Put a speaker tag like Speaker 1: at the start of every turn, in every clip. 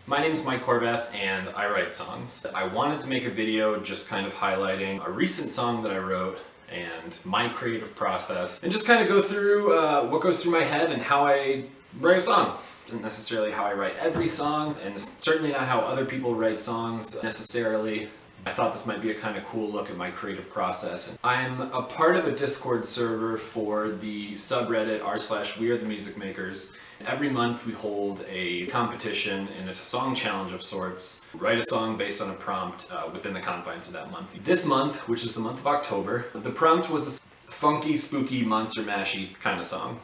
Speaker 1: My name's Mike Horvath and I write songs. I wanted to make a video just kind of highlighting a recent song that I wrote and my creative process, and just kind of go through what goes through my head and how I write a song. It isn't necessarily how I write every song, and it's certainly not how other people write songs necessarily. I thought this might be a kind of cool look at my creative process. I'm a part of a Discord server for the subreddit r/WeAreTheMusicMakers. Every month we hold a competition, and it's a song challenge of sorts. Write a song based on a prompt within the confines of that month. This month, which is the month of October, the prompt was a funky, spooky, monster mashy kind of song.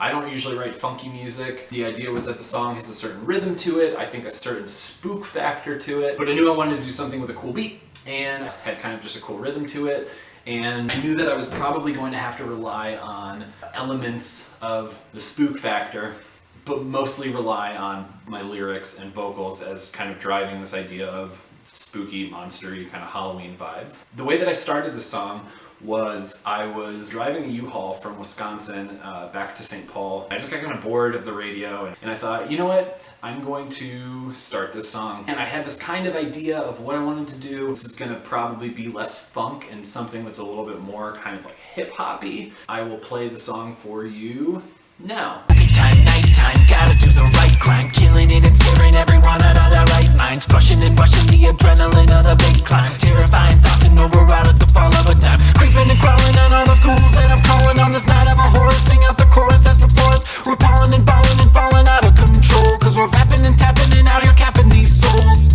Speaker 1: I don't usually write funky music. The idea was that the song has a certain rhythm to it, I think a certain spook factor to it, but I knew I wanted to do something with a cool beat and had kind of just a cool rhythm to it, and I knew that I was probably going to have to rely on elements of the spook factor, but mostly rely on my lyrics and vocals as kind of driving this idea of spooky, monstery, kind of Halloween vibes. The way that I started the song was I was driving a U-Haul from Wisconsin back to St. Paul. I just got kind of bored of the radio, and I thought, you know what? I'm going to start this song. And I had this kind of idea of what I wanted to do. This is going to probably be less funk and something that's a little bit more kind of like hip-hoppy. I will play the song for you now.
Speaker 2: Nighttime, gotta do the right crime, killing it and scaring everyone out of their right minds, crushing and rushing the adrenaline of the big climb, terrifying thoughts and override at the fall of a dime, creeping and crawling on all the schools that I'm calling on this night of a horror. Sing out the chorus as before us, we're powering and bowling and falling out of control, cause we're rapping and tapping and out here capping these souls.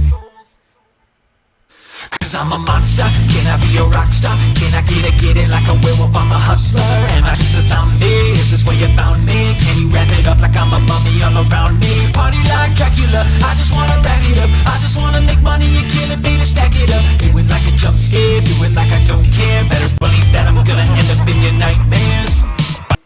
Speaker 2: Cause I'm a monster, can I be a rock star? Can I get it like a werewolf? I'm a hustler, and my dreams are zombie. Is this where you found me? Can you wrap it up like I'm a mummy all around me? Party like Dracula, I just wanna rack it up. I just wanna make money and kill it, baby, stack it up. Do it like a jump scare, do it like I don't care. Better believe that I'm gonna end up in your nightmares.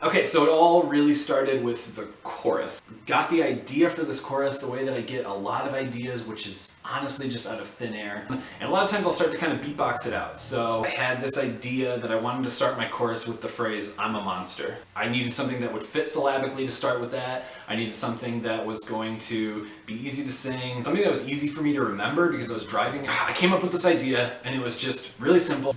Speaker 1: Okay, so it all really started with the chorus. Got the idea for this chorus the way that I get a lot of ideas, which is honestly just out of thin air. And a lot of times I'll start to kind of beatbox it out. So I had this idea that I wanted to start my chorus with the phrase, I'm a monster. I needed something that would fit syllabically to start with that. I needed something that was going to be easy to sing, something that was easy for me to remember because I was driving. I came up with this idea and it was just really simple.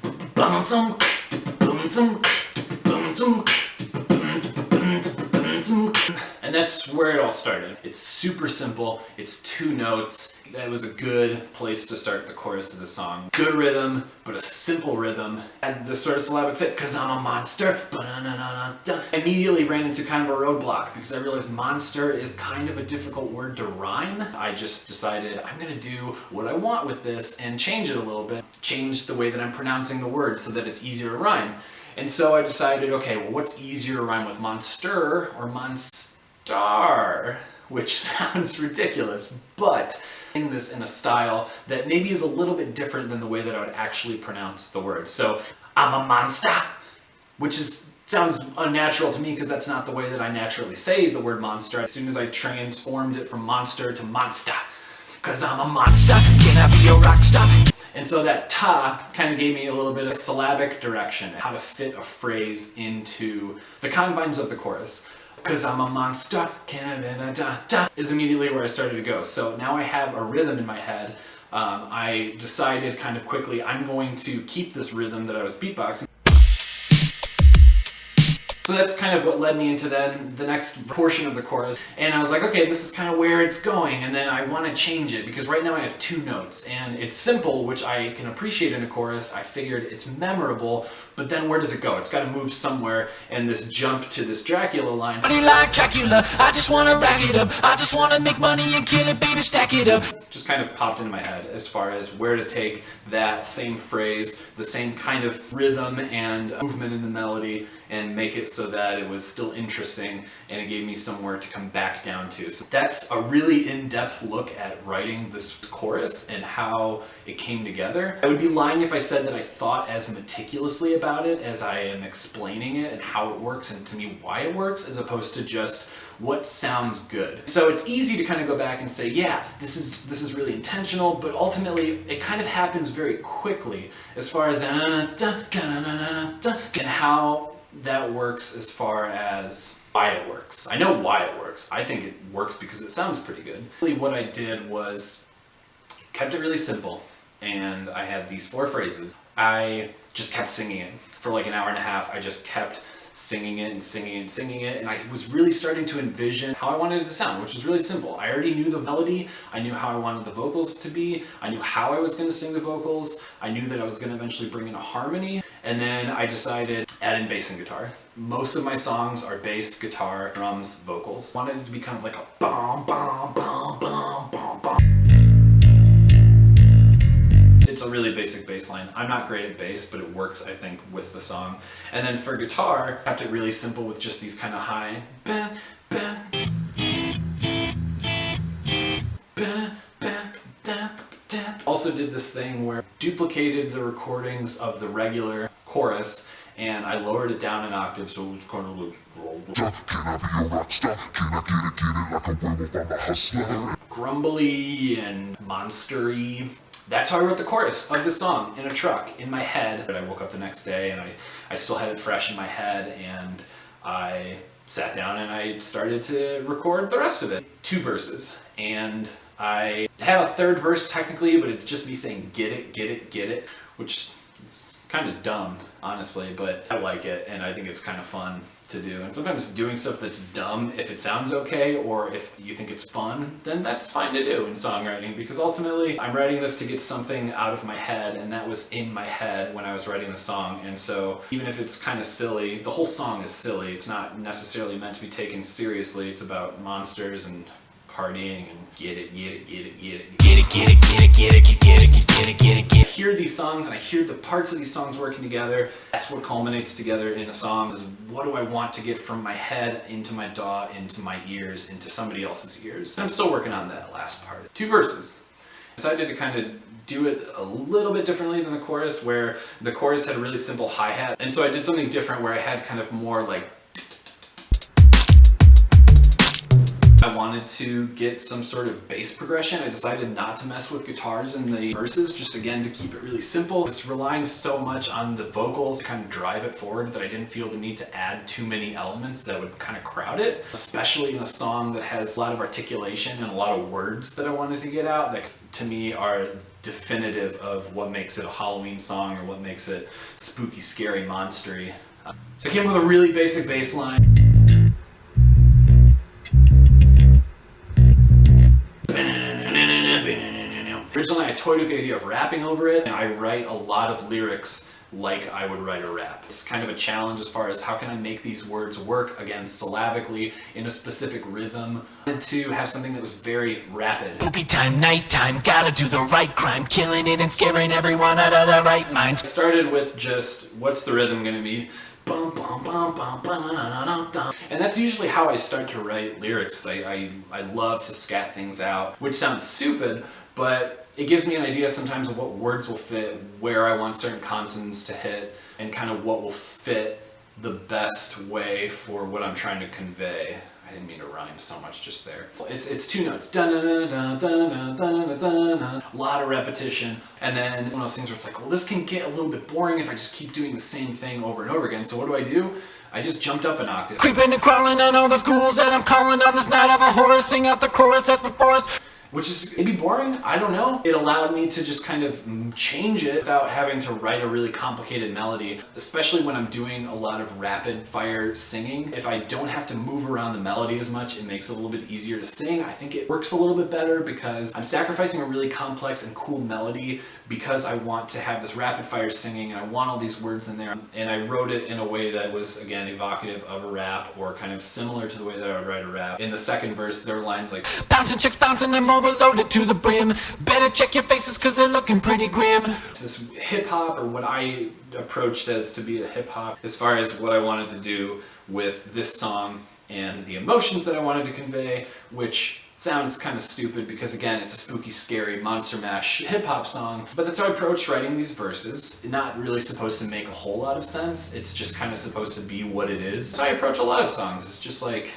Speaker 1: And that's where it all started. It's super simple, it's 2 notes. That was a good place to start the chorus of the song. Good rhythm, but a simple rhythm. Had this sort of syllabic fit, cause I'm a monster. I immediately ran into kind of a roadblock because I realized monster is kind of a difficult word to rhyme. I just decided I'm gonna do what I want with this and change it a little bit. Change the way that I'm pronouncing the words so that it's easier to rhyme. And so I decided, okay, well, what's easier to rhyme with, monster or monstar? Which sounds ridiculous, but sing this in a style that maybe is a little bit different than the way that I would actually pronounce the word. So, I'm a monster, which sounds unnatural to me because that's not the way that I naturally say the word monster. As soon as I transformed it from monster to monster, cause I'm a monster, can I be a rock star? And so that ta kind of gave me a little bit of syllabic direction, how to fit a phrase into the confines of the chorus. Cause I'm a monster, is immediately where I started to go. So now I have a rhythm in my head. I decided kind of quickly I'm going to keep this rhythm that I was beatboxing. So that's kind of what led me into then the next portion of the chorus. And I was like, okay, this is kind of where it's going, and then I want to change it because right now I have 2 notes and it's simple, which I can appreciate in a chorus. I figured it's memorable, but then where does it go? It's got to move somewhere, and this jump to this Dracula line.
Speaker 2: Party like Dracula, I just wanna rack it up. I just wanna make money and kill it, baby, stack it up.
Speaker 1: Just kind of popped into my head as far as where to take that same phrase, the same kind of rhythm and movement in the melody, and make it so that it was still interesting and it gave me somewhere to come back down to. So that's a really in-depth look at writing this chorus and how it came together. I would be lying if I said that I thought as meticulously about it as I am explaining it and how it works and to me why it works, as opposed to just what sounds good. So it's easy to kind of go back and say, yeah, this is really intentional, but ultimately it kind of happens very quickly as far as and how that works as far as why it works. I know why it works. I think it works because it sounds pretty good. Really what I did was kept it really simple, and I had these 4 phrases. I just kept singing it for like an hour and a half. I just kept singing it and singing it and singing it, and I was really starting to envision how I wanted it to sound, which was really simple. I already knew the melody, I knew how I wanted the vocals to be, I knew how I was going to sing the vocals, I knew that I was going to eventually bring in a harmony, and then I decided add in bass and guitar. Most of my songs are bass, guitar, drums, vocals. I wanted it to be kind of like a bum bum bum bum bum bum. It's a really basic bass line. I'm not great at bass, but it works, I think, with the song. And then for guitar, I kept it really simple with just these kind of high ba, ba, ba, ba, da, da. Also did this thing where I duplicated the recordings of the regular chorus and I lowered it down an octave, so it was kind of like grumbly and monstery. That's how I wrote the chorus of the song in a truck in my head. But I woke up the next day and I still had it fresh in my head, and I sat down and I started to record the rest of it. 2 verses, and I have a 3rd verse technically, but it's just me saying get it, get it, get it, which is kind of dumb, honestly, but I like it and I think it's kind of fun to do. And sometimes doing stuff that's dumb, if it sounds okay or if you think it's fun, then that's fine to do in songwriting, because ultimately I'm writing this to get something out of my head, and that was in my head when I was writing the song. And so even if it's kind of silly, the whole song is silly. It's not necessarily meant to be taken seriously. It's about monsters and partying and get it, get it, get it, get it, get it, get it, get it, get it, get it, get it, get it, get it, get it. I hear these songs and I hear the parts of these songs working together. That's what culminates together in a song, is what do I want to get from my head into my DAW, into my ears, into somebody else's ears. And I'm still working on that last part. 2 verses. I decided to kind of do it a little bit differently than the chorus, where the chorus had a really simple hi-hat. And so I did something different where I had kind of more like I wanted to get some sort of bass progression. I decided not to mess with guitars in the verses, just again to keep it really simple. I was relying so much on the vocals to kind of drive it forward that I didn't feel the need to add too many elements that would kind of crowd it, especially in a song that has a lot of articulation and a lot of words that I wanted to get out that to me are definitive of what makes it a Halloween song or what makes it spooky, scary, monstery. So I came up with a really basic bass line. Originally, I toyed with the idea of rapping over it, and I write a lot of lyrics like I would write a rap. It's kind of a challenge as far as how can I make these words work, again, syllabically, in a specific rhythm, and to have something that was very rapid.
Speaker 2: Spooky time, nighttime, gotta do the right crime, killing it and scaring everyone out of their right mind.
Speaker 1: I started with just, what's the rhythm gonna be? Bum, bum, bum, bum, bum, and that's usually how I start to write lyrics. I love to scat things out, which sounds stupid, but it gives me an idea sometimes of what words will fit, where I want certain consonants to hit, and kind of what will fit the best way for what I'm trying to convey. I didn't mean to rhyme so much just there. It's 2 notes. A lot of repetition. And then one of those things where it's like, well, this can get a little bit boring if I just keep doing the same thing over and over again. So what do? I just jumped up an octave.
Speaker 2: Creeping and crawling on all the schools that I'm calling on this night of a horror. Sing out the chorus that's before us.
Speaker 1: Which is maybe boring, I don't know. It allowed me to just kind of change it without having to write a really complicated melody, especially when I'm doing a lot of rapid fire singing. If I don't have to move around the melody as much, it makes it a little bit easier to sing. I think it works a little bit better because I'm sacrificing a really complex and cool melody because I want to have this rapid fire singing and I want all these words in there. And I wrote it in a way that was, again, evocative of a rap or kind of similar to the way that I would write a rap. In the 2nd verse, there are lines like,
Speaker 2: bouncing chicks, bouncing them overloaded to the brim. Better check your faces cause they're looking pretty grim.
Speaker 1: This hip hop, or what I approached as to be a hip hop, as far as what I wanted to do with this song and the emotions that I wanted to convey, which sounds kind of stupid because again, it's a spooky, scary, monster mash hip hop song. But that's how I approached writing these verses. Not really supposed to make a whole lot of sense. It's just kind of supposed to be what it is. So I approach a lot of songs. It's just like,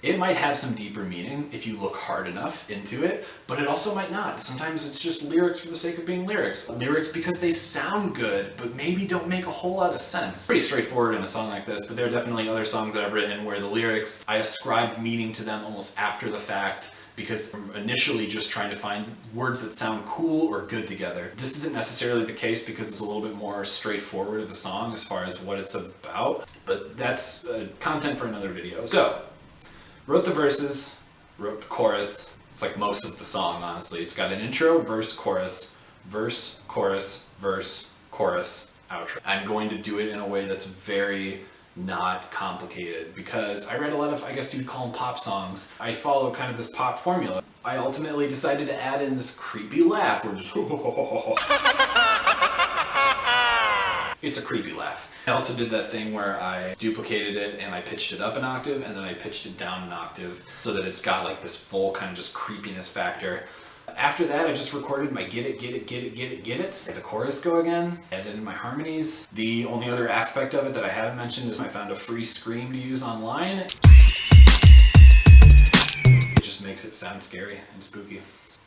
Speaker 1: It might have some deeper meaning if you look hard enough into it, but it also might not. Sometimes it's just lyrics for the sake of being lyrics. Lyrics because they sound good, but maybe don't make a whole lot of sense. Pretty straightforward in a song like this, but there are definitely other songs that I've written where the lyrics, I ascribe meaning to them almost after the fact, because I'm initially just trying to find words that sound cool or good together. This isn't necessarily the case because it's a little bit more straightforward of a song as far as what it's about, but that's content for another video. So, wrote the verses, wrote the chorus. It's like most of the song, honestly. It's got an intro, verse, chorus, verse, chorus, verse, chorus, outro. I'm going to do it in a way that's very not complicated because I read a lot of, I guess you'd call them pop songs. I follow kind of this pop formula. I ultimately decided to add in this creepy laugh where just it's a creepy laugh. I also did that thing where I duplicated it and I pitched it up an octave and then I pitched it down an octave so that it's got like this full kind of just creepiness factor. After that, I just recorded my get it, get it, get it, get it, get it. Let the chorus go again, added in my harmonies. The only other aspect of it that I haven't mentioned is I found a free scream to use online. It just makes it sound scary and spooky.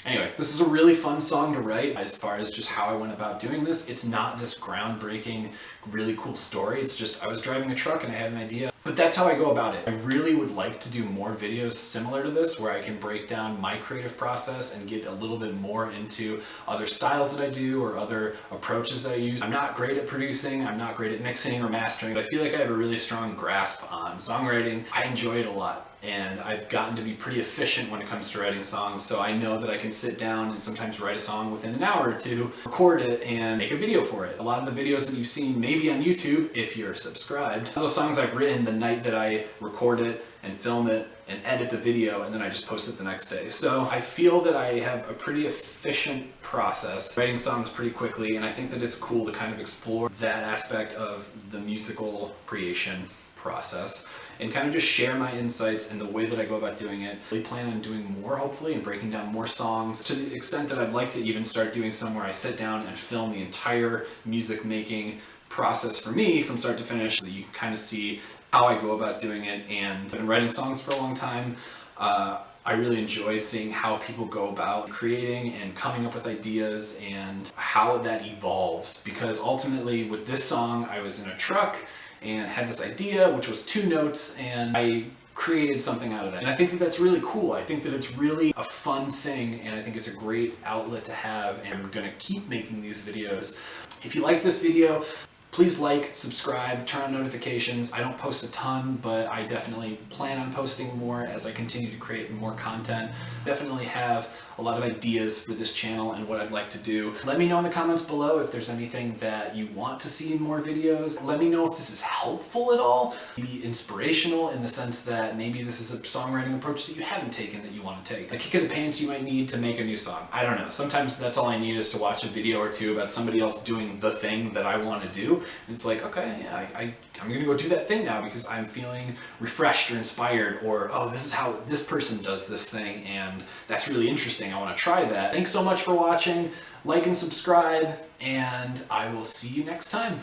Speaker 1: Anyway, this is a really fun song to write as far as just how I went about doing this. It's not this groundbreaking, really cool story. It's just I was driving a truck and I had an idea. But that's how I go about it. I really would like to do more videos similar to this where I can break down my creative process and get a little bit more into other styles that I do or other approaches that I use. I'm not great at producing, I'm not great at mixing or mastering, but I feel like I have a really strong grasp on songwriting. I enjoy it a lot. And I've gotten to be pretty efficient when it comes to writing songs, so I know that I can sit down and sometimes write a song within an hour or two, record it, and make a video for it. A lot of the videos that you've seen maybe on YouTube, if you're subscribed, those songs I've written the night that I record it and film it and edit the video, and then I just post it the next day. So I feel that I have a pretty efficient process, writing songs pretty quickly, and I think that it's cool to kind of explore that aspect of the musical creation process and kind of just share my insights and the way that I go about doing it. I plan on doing more, hopefully, and breaking down more songs to the extent that I'd like to even start doing some where I sit down and film the entire music making process for me from start to finish so that you can kind of see how I go about doing it. And I've been writing songs for a long time. I really enjoy seeing how people go about creating and coming up with ideas and how that evolves, because ultimately with this song I was in a truck and had this idea, which was 2 notes, and I created something out of that. And I think that that's really cool. I think that it's really a fun thing, and I think it's a great outlet to have, and I'm gonna keep making these videos. If you like this video, please like, subscribe, turn on notifications. I don't post a ton, but I definitely plan on posting more as I continue to create more content. Definitely have a lot of ideas for this channel and what I'd like to do. Let me know in the comments below if there's anything that you want to see in more videos. Let me know if this is helpful at all, maybe inspirational in the sense that maybe this is a songwriting approach that you haven't taken that you want to take. The kick of the pants you might need to make a new song. I don't know. Sometimes that's all I need is to watch a video or two about somebody else doing the thing that I want to do. And it's like, okay, yeah, I'm going to go do that thing now because I'm feeling refreshed or inspired, or, oh, this is how this person does this thing, and that's really interesting. I want to try that. Thanks so much for watching. Like and subscribe, and I will see you next time.